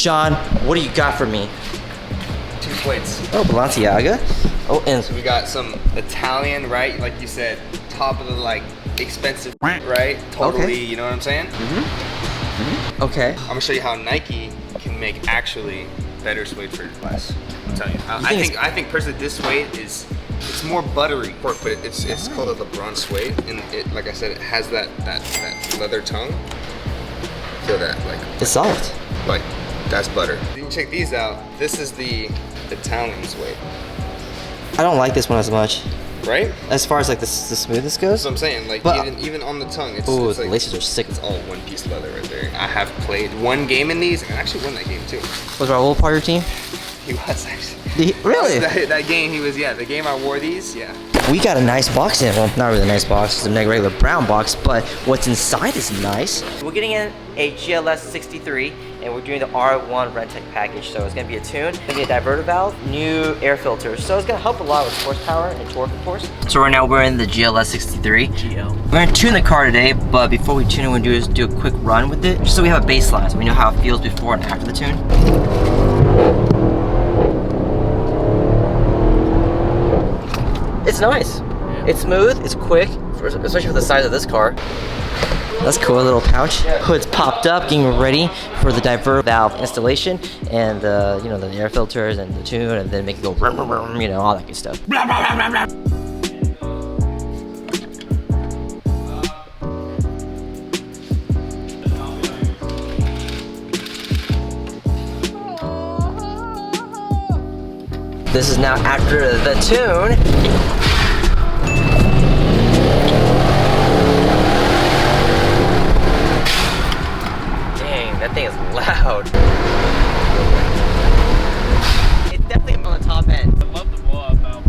Sean, what do you got for me? 2 plates. Oh, Balenciaga. Oh, and so we got some Italian, right? Like you said, top of the like expensive, right? Totally, okay. You know what I'm saying? Okay. I'm gonna show you how Nike can make actually better suede for less. I'm telling you. I think personally this suede is more buttery, but it's called a LeBron suede, and it, like I said, it has that leather tongue. Feel that, like it's soft. Like that's butter. You can check these out. This is the Italian suede. I don't like this one as much. Right? As far as like the smoothness goes. That's what I'm saying. Like even on the tongue, it's ooh, it's like, the laces are sick. It's all one piece leather right there. I have played 1 game in these, and I actually won that game too. Was Raul part of your team? He was actually. Really? That game he was, yeah. The game I wore these, yeah. We got a nice box in. Well, not really a nice box. It's a regular brown box, but what's inside is nice. We're getting in a GL63, and we're doing the R1 Renntech package. So it's gonna be a tune, it's gonna be a diverter valve, new air filters. So it's gonna help a lot with horsepower and torque, of course. So right now we're in the GL63. GL. We're gonna tune the car today, but before we tune it, we're gonna do a quick run with it, just so we have a baseline, so we know how it feels before and after the tune. It's nice. It's smooth, it's quick, especially for the size of this car. That's cool, a little pouch. Hood's popped up, getting ready for the divert valve installation and the, you know, the air filters and the tune, and then make it go, you know, all that good stuff. This is now after the tune. Dang, that thing is loud. It's definitely on the top end. I love the blow-up though.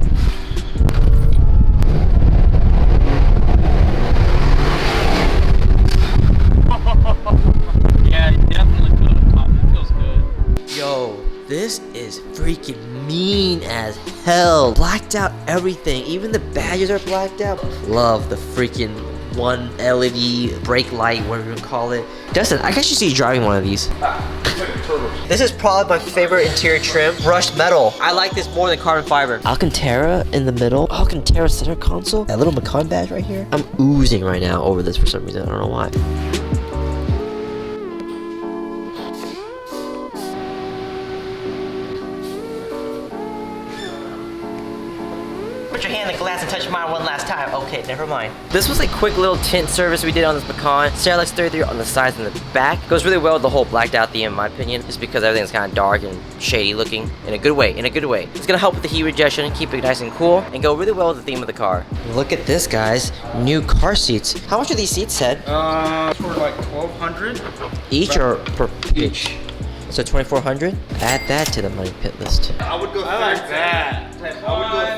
Yeah, it definitely feels on top. It feels good. Yo, this is freaking mean as hell. Blacked out everything, even the badges are blacked out. Love the freaking one LED brake light, whatever you call it. Dustin, I guess you see you driving one of these. This is probably my favorite interior trim, brushed metal. I like this more than carbon fiber. Alcantara in the middle, Alcantara center console. That little Macan badge right here. I'm oozing right now over this for some reason, I don't know why. Put your hand in the glass and touch mine one last time. Okay, never mind. This was a quick little tint service we did on this Macan. Sterlex 33 on the sides and the back. Goes really well with the whole blacked out theme in my opinion, just because everything's kind of dark and shady looking in a good way, It's gonna help with the heat rejection, keep it nice and cool, and go really well with the theme of the car. Look at this, guys. New car seats. How much are these seats, Ted? For like 1,200. Each or per each? So 2,400? Add that to the money pit list. I would go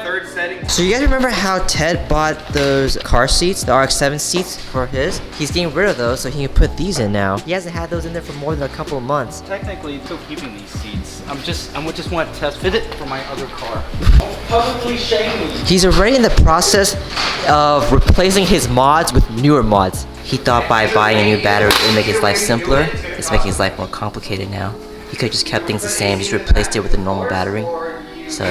third setting. So you guys remember how Ted bought those car seats, the RX7 seats for his? He's getting rid of those so he can put these in now. He hasn't had those in there for more than a couple of months. Technically, still keeping these seats. I just want to test fit it for my other car. Publicly shame me. He's already in the process of replacing his mods with newer mods. He thought by buying a new battery it would make his life simpler. It's making his life more complicated now. He could have just kept things the same, just replaced it with a normal battery. So,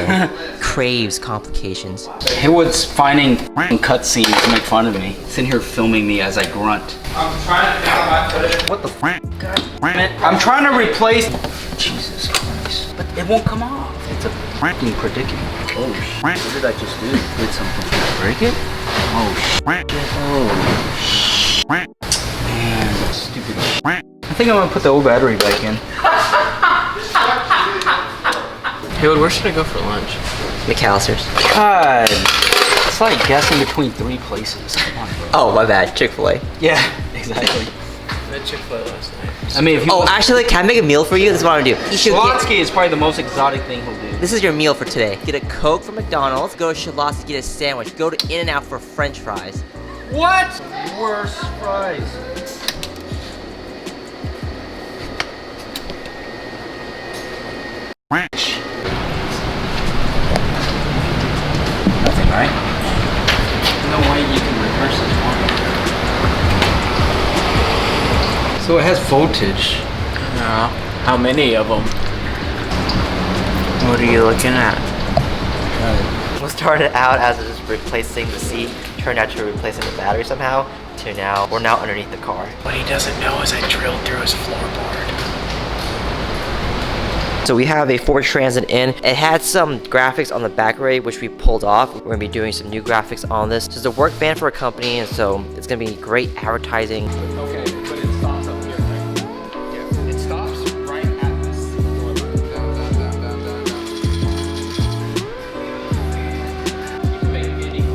craves complications. HAYWOOD'S finding cutscenes to make fun of me. Sitting here filming me as I grunt. I'm trying to figure out how to put it. What the f? God damn it. I'm trying to replace... Jesus Christ. But it won't come off. It's a f***ing predicament. Oh sh**. What did I just do? Did something. Did I break it? Oh sh**. Oh sh**. Man, stupid sh**. I think I'm gonna put the old battery back in. HAYWOOD, where should I go for lunch? McAllister's. God. It's like guessing between 3 places. Come on, bro. Oh, my bad. Chick-fil-A. Yeah, exactly. I had Chick-fil-A last night. I mean, if you actually, can I make a meal for you? This is what I'm gonna do. Shalotsky is probably the most exotic thing he'll do. This is your meal for today. Get a Coke from McDonald's, go to Shalotsky, get a sandwich, go to In-N-Out for French fries. What? Worst fries. Nothing, right? No way you can reverse this one. So it has voltage. Yeah. How many of them? What are you looking at? What started out as just replacing the seat, turned out to replacing the battery somehow, to now, we're now underneath the car. What he doesn't know is I drilled through his floorboard. So we have a Ford Transit in. It had some graphics on the back already, which we pulled off. We're gonna be doing some new graphics on this. This is a work van for a company, and so it's gonna be great advertising. Okay, but it stops up here, right? Yeah, it stops right at this door line. Down. You can make any car.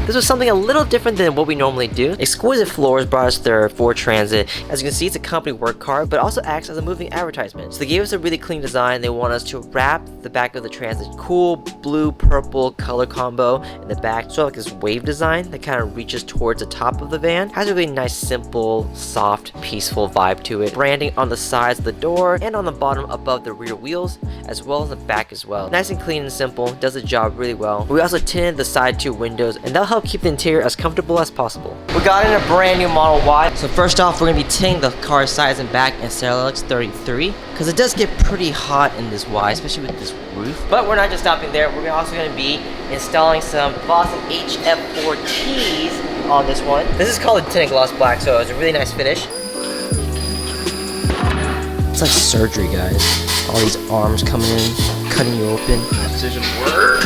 This was something a little different than what we normally do. Exquisite Floors brought us their Ford Transit. As you can see, it's a company work car, but also acts as a moving advertisement. So they gave us a really clean design. They want us to wrap the back of the Transit. Cool blue, purple color combo in the back. Sort of like this wave design that kind of reaches towards the top of the van. Has a really nice, simple, soft, peaceful vibe to it. Branding on the sides of the door and on the bottom above the rear wheels, as well as the back as well. Nice and clean and simple. Does the job really well. We also tinted the side two windows, and that'll help keep the interior as comfortable as possible. We got in a brand new Model Y. So first off, we're gonna be tinting the car sides and back in Cerelux 33, because it does get pretty hot in this Y, especially with this roof. But we're not just stopping there. We're also gonna be installing some Vossen HF4Ts on this one. This is called a tinted gloss black, so it's a really nice finish. It's like surgery, guys. All these arms coming in, cutting you open. Precision work.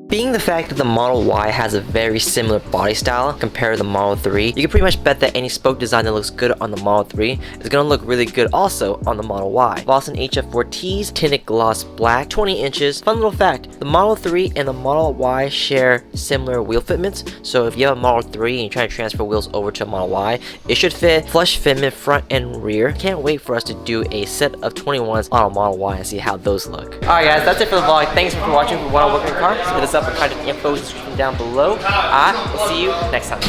Being the fact that the Model Y has a very similar body style compared to the Model 3, you can pretty much bet that any spoke design that looks good on the Model 3 is going to look really good also on the Model Y. Vossen HF4Ts, tinted gloss black, 20 inches. Fun little fact, the Model 3 and the Model Y share similar wheel fitments, so if you have a Model 3 and you're trying to transfer wheels over to a Model Y, it should fit flush fitment front and rear. Can't wait for us to do a set of 21s on a Model Y and see how those look. Alright guys, that's it for the vlog. Thanks for watching. If you want to work in a car, so hit us up for contact info in the description down below. I will see you next time.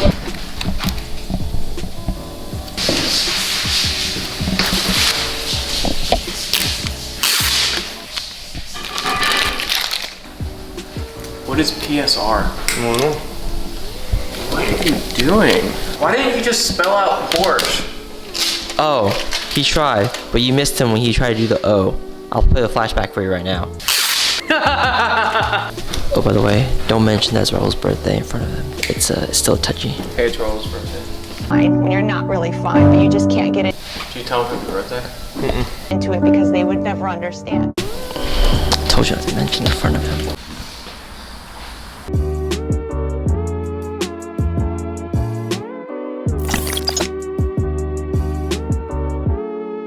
What is PSR? What are you doing? Why didn't you just spell out Porsche? Oh, he tried, but you missed him when he tried to do the O. I'll play the flashback for you right now. Oh, by the way, don't mention that's Raul's birthday in front of him. It's still touchy. Hey, it's Raul's birthday. Fine when you're not really fine, but you just can't get Did you tell him happy birthday? into it because they would never understand. Told you not to mention in front of him.